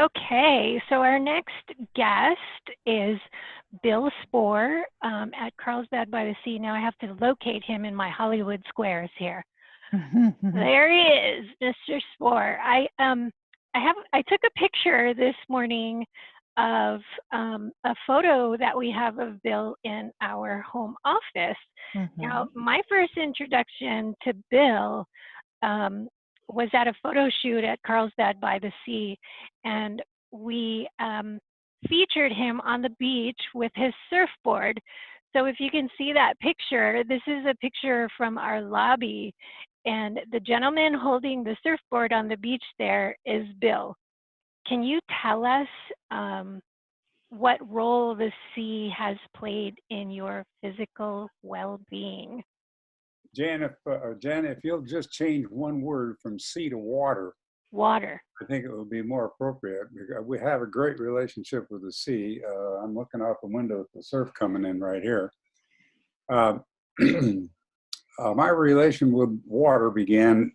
Okay, so our next guest is Bill Spohr at Carlsbad by the Sea. Now I have to locate him in my Hollywood squares here. There he is, Mr. Spohr. I took a picture this morning of a photo that we have of Bill in our home office. Now, my first introduction to Bill was at a photo shoot at Carlsbad by the Sea, and we featured him on the beach with his surfboard. So if you can see that picture, this is a picture from our lobby, and the gentleman holding the surfboard on the beach there is Bill. Can you tell us what role the sea has played in your physical well-being? Jan, if you'll just change one word from sea to water, water, I think it would be more appropriate. We have a great relationship with the sea. I'm looking out the window at the surf coming in right here. My relation with water began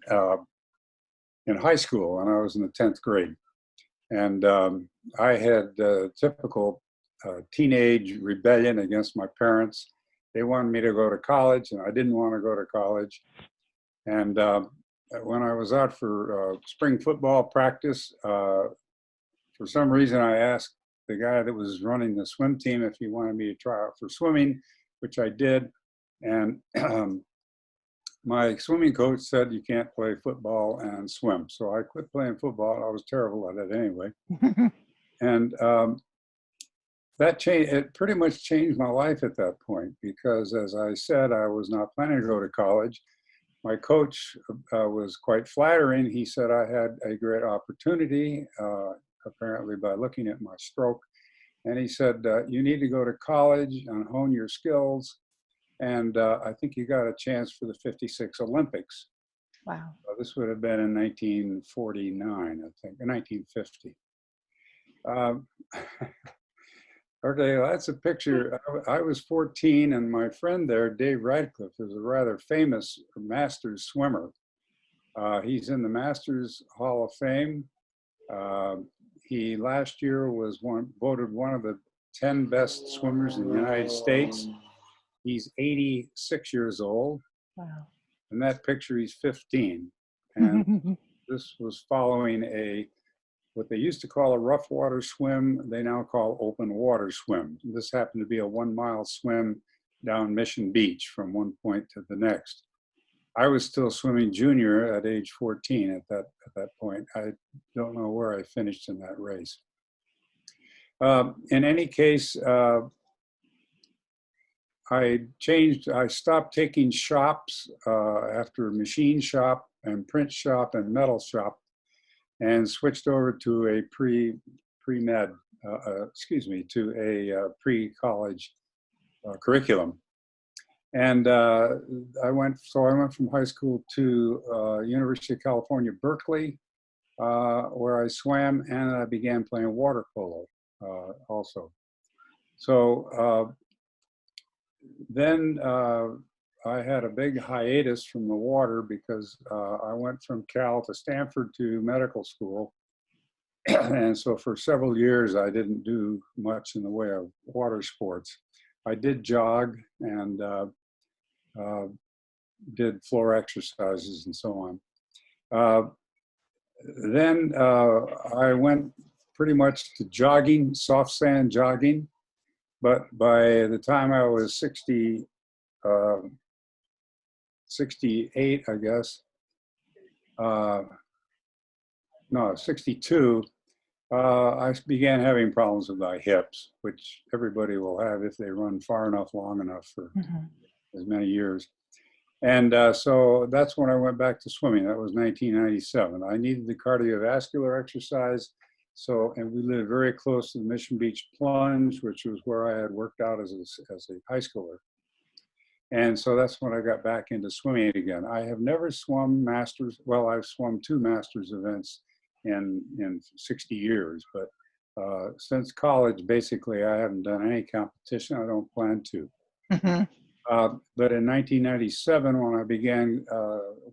in high school when I was in the 10th grade. And I had typical teenage rebellion against my parents. They wanted me to go to college, and I didn't want to go to college. And when I was out for spring football practice, for some reason I asked the guy that was running the swim team if he wanted me to try out for swimming, which I did. And my swimming coach said you can't play football and swim. So I quit playing football. I was terrible at it anyway. And that changed, it pretty much changed my life at that point, because as I said, I was not planning to go to college. My coach was quite flattering. He said I had a great opportunity, apparently by looking at my stroke. And he said, you need to go to college and hone your skills. And I think you got a chance for the '56 Olympics. Wow. This would have been in 1949, I think, or 1950. Okay, well, that's a picture. I was 14, and my friend there, Dave Radcliffe, is a rather famous Masters swimmer. He's in the Masters Hall of Fame. He last year was voted one of the 10 best swimmers in the United States. He's 86 years old. Wow. In that picture, he's 15. And this was following what they used to call a rough water swim, they now call open water swim. This happened to be a 1 mile swim down Mission Beach from one point to the next. I was still swimming junior at age 14 at that point. I don't know where I finished in that race. In any case, I stopped taking shops after machine shop and print shop and metal shop, and switched over to a pre-college curriculum. And I went from high school to University of California, Berkeley, where I swam, and I began playing water polo also. So then I had a big hiatus from the water because I went from Cal to Stanford to medical school. And so for several years, I didn't do much in the way of water sports. I did jog and did floor exercises and so on. Then I went pretty much to jogging, soft sand jogging. But by the time I was 68, I guess, no, 62, I began having problems with my hips, which everybody will have if they run far enough, long enough for as many years. And so that's when I went back to swimming. That was 1997. I needed the cardiovascular exercise. So, and we lived very close to the Mission Beach Plunge, which was where I had worked out as a high schooler. And so that's when I got back into swimming again. I have never swum Masters. Well, I've swum 2 Masters events in 60 years, but since college, basically, I haven't done any competition. I don't plan to. But in 1997, when I began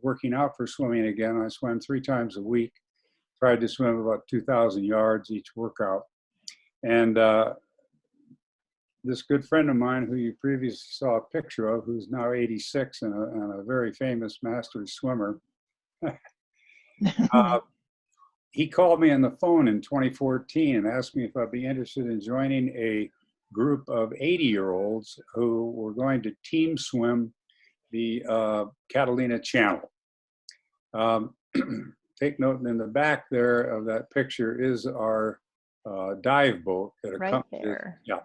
working out for swimming again, I swam 3 times a week tried to swim about 2,000 yards each workout. And this good friend of mine who you previously saw a picture of, who's now 86 and a very famous Masters swimmer, he called me on the phone in 2014 and asked me if I'd be interested in joining a group of 80-year-olds who were going to team swim the Catalina Channel. Take note, in the back there of that picture is our dive boat that accompanied, yeah,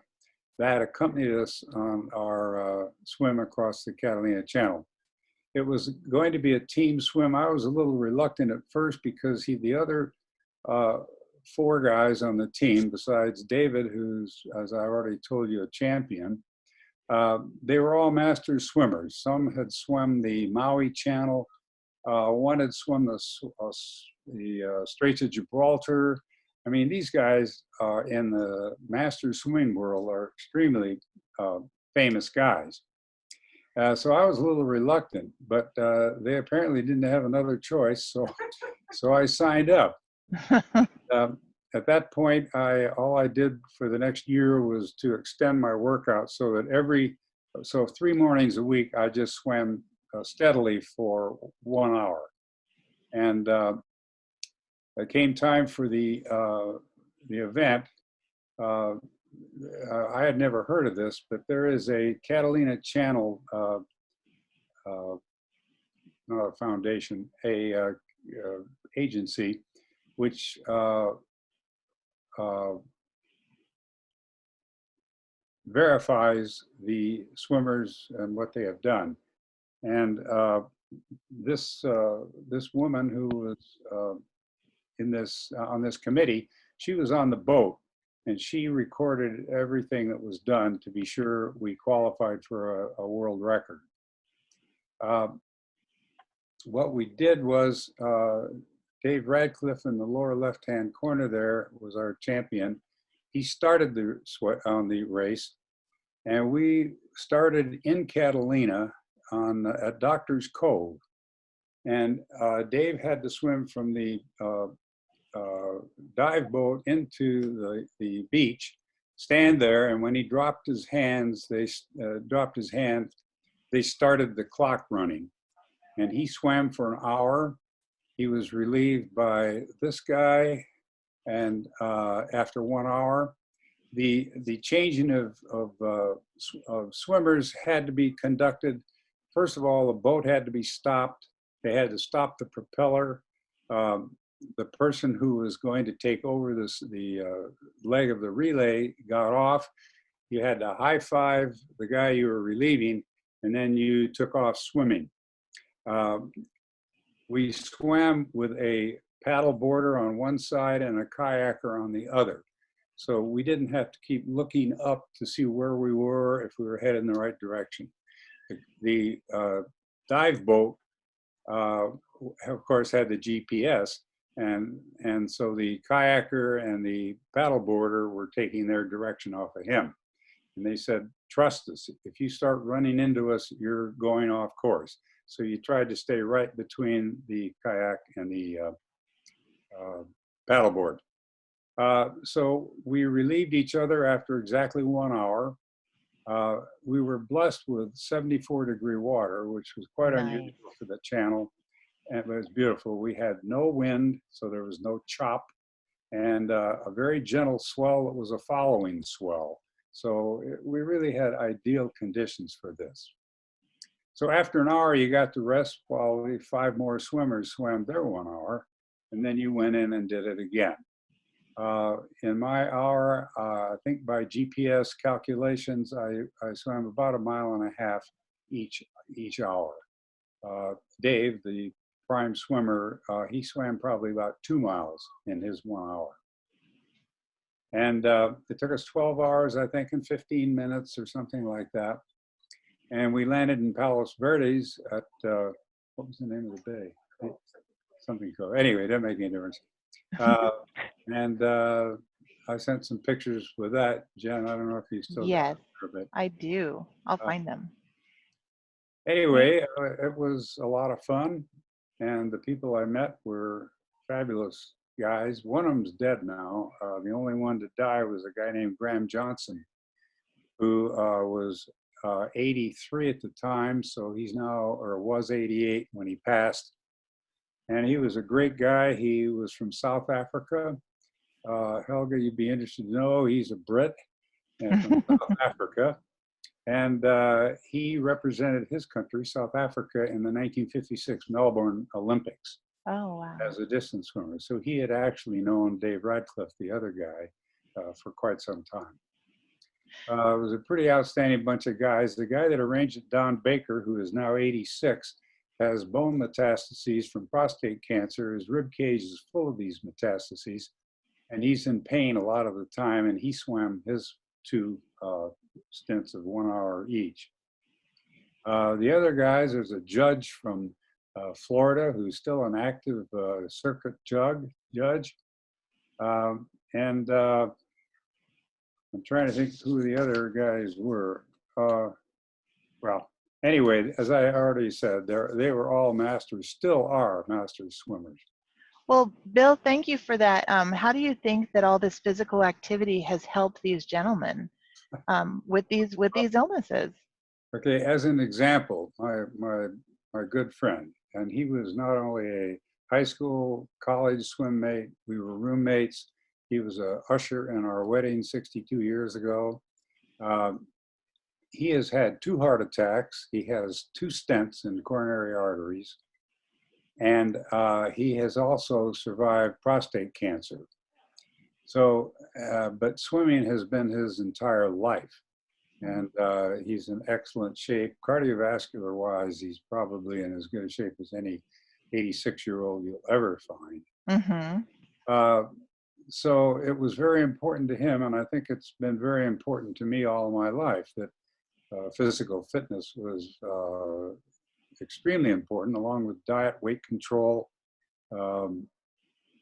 that accompanied us on our swim across the Catalina Channel. It was going to be a team swim. I was a little reluctant at first because the other 4 guys on the team, besides David, who's, as I already told you, a champion, they were all master swimmers. Some had swum the Maui Channel. One had swum the Straits of Gibraltar. I mean, these guys in the master swimming world are extremely famous guys. So I was a little reluctant, but they apparently didn't have another choice, so I signed up. At that point, all I did for the next year was to extend my workout so that so 3 mornings a week, I just swam steadily for 1 hour. And it came time for the event. I had never heard of this, but there is a Catalina Channel, not a foundation, a agency, which verifies the swimmers and what they have done. And this woman who was on this committee, she was on the boat, and she recorded everything that was done to be sure we qualified for a world record. What we did was, Dave Radcliffe in the lower left-hand corner there was our champion. He started on the race, and we started in Catalina at Doctor's Cove. And Dave had to swim from the dive boat into the beach, stand there, and when he dropped his hand, they started the clock running. And he swam for an hour. He was relieved by this guy, and after 1 hour, the changing of swimmers had to be conducted. First of all, the boat had to be stopped. They had to stop the propeller. The person who was going to take over the leg of the relay got off. You had to high five the guy you were relieving, and then you took off swimming. We swam with a paddle boarder on one side and a kayaker on the other. So we didn't have to keep looking up to see where we were, if we were headed in the right direction. The dive boat, of course, had the GPS, and so the kayaker and the paddle boarder were taking their direction off of him. And they said, trust us, if you start running into us, you're going off course. So you tried to stay right between the kayak and the paddleboard. So we relieved each other after exactly 1 hour. We were blessed with 74-degree water, which was quite unusual for the channel. And it was beautiful. We had no wind, so there was no chop, and a very gentle swell that was a following swell. So we really had ideal conditions for this. So after an hour, you got to rest while the 5 more swimmers swam their 1 hour, and then you went in and did it again. In my hour, I think by GPS calculations, I swam about 1.5 miles each hour. Dave, the prime swimmer, he swam probably about 2 miles in his 1 hour. And it took us 12 hours, I think, and 15 minutes or something like that. And we landed in Palos Verdes at, what was the name of the bay? Something cool. Anyway, it doesn't make any difference. And I sent some pictures with that. Jen, I don't know if you still Yes, got it, I do. I'll find them. Anyway, it was a lot of fun, and the people I met were fabulous guys. One of them's dead now. The only one to die was a guy named Graham Johnson, who was 83 at the time. So he's now, or was 88 when he passed. And he was a great guy. He was from South Africa. Helga, you'd be interested to know, he's a Brit and from South Africa. And he represented his country, South Africa, in the 1956 Melbourne Olympics. Oh, wow. As a distance swimmer. So he had actually known Dave Radcliffe, the other guy, for quite some time. It was a pretty outstanding bunch of guys. The guy that arranged it, Don Baker, who is now 86, has bone metastases from prostate cancer. His rib cage is full of these metastases, and he's in pain a lot of the time, and he swam his 2 stints of 1 hour each. The other guys, there's a judge from Florida who's still an active circuit judge. And I'm trying to think who the other guys were. Well, anyway, as I already said, they were all masters, still are masters swimmers. Well, Bill, thank you for that. How do you think that all this physical activity has helped these gentlemen with these illnesses? Okay, as an example, my good friend, and he was not only a high school, college swim mate, we were roommates. He was a usher in our wedding 62 years ago. He has had 2 heart attacks. He has 2 stents in coronary arteries. And he has also survived prostate cancer. So, but swimming has been his entire life. And he's in excellent shape. Cardiovascular wise, he's probably in as good a shape as any 86-year-old you'll ever find. Mm-hmm. So it was very important to him, and I think it's been very important to me all my life that physical fitness was extremely important, along with diet, weight control, and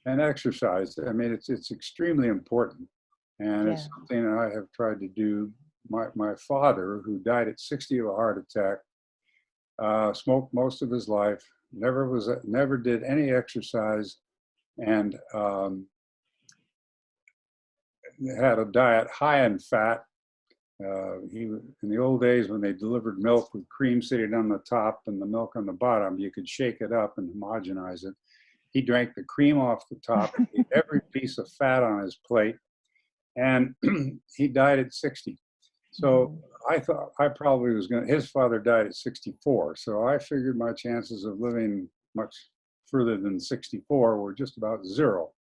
exercise. I mean, it's extremely important, and it's something I have tried to do. My father, who died at 60 of a heart attack, smoked most of his life, never did any exercise, and had a diet high in fat. In the old days when they delivered milk with cream sitting on the top and the milk on the bottom, you could shake it up and homogenize it. He drank the cream off the top, ate every piece of fat on his plate, and he died at 60. So I thought I probably was going to, his father died at 64. So I figured my chances of living much further than 64 were just about 0.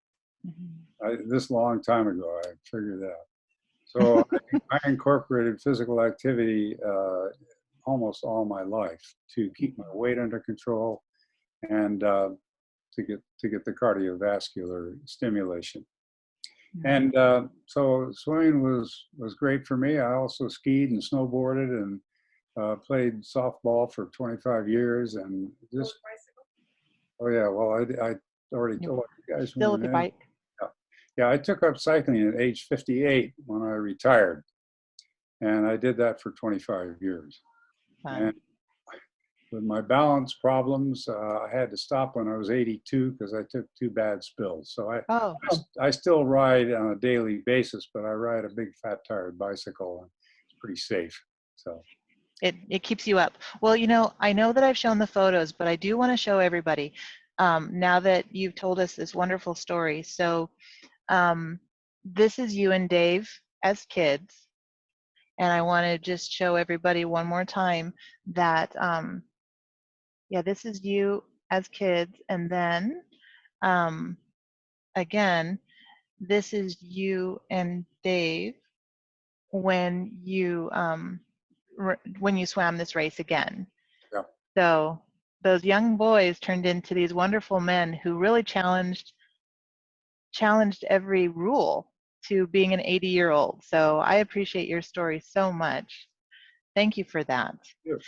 This long time ago, I figured that. So I incorporated physical activity almost all my life to keep my weight under control and to get the cardiovascular stimulation. And so swimming was great for me. I also skied and snowboarded and played softball for 25 years and just. Oh yeah, well I already told you guys. Still with the bike. Yeah, I took up cycling at age 58 when I retired, and I did that for 25 years. And with my balance problems, I had to stop when I was 82 because I took 2 bad spills. So I still ride on a daily basis, but I ride a big fat tired bicycle, and it's pretty safe. So it keeps you up. Well, you know, I know that I've shown the photos, but I do want to show everybody now that you've told us this wonderful story. So this is you and Dave as kids, and I want to just show everybody one more time that yeah, this is you as kids, and then again, this is you and Dave when you swam this race again. Yeah. So those young boys turned into these wonderful men who really challenged every rule to being an 80-year-old. So I appreciate your story so much. Thank you for that. Yes.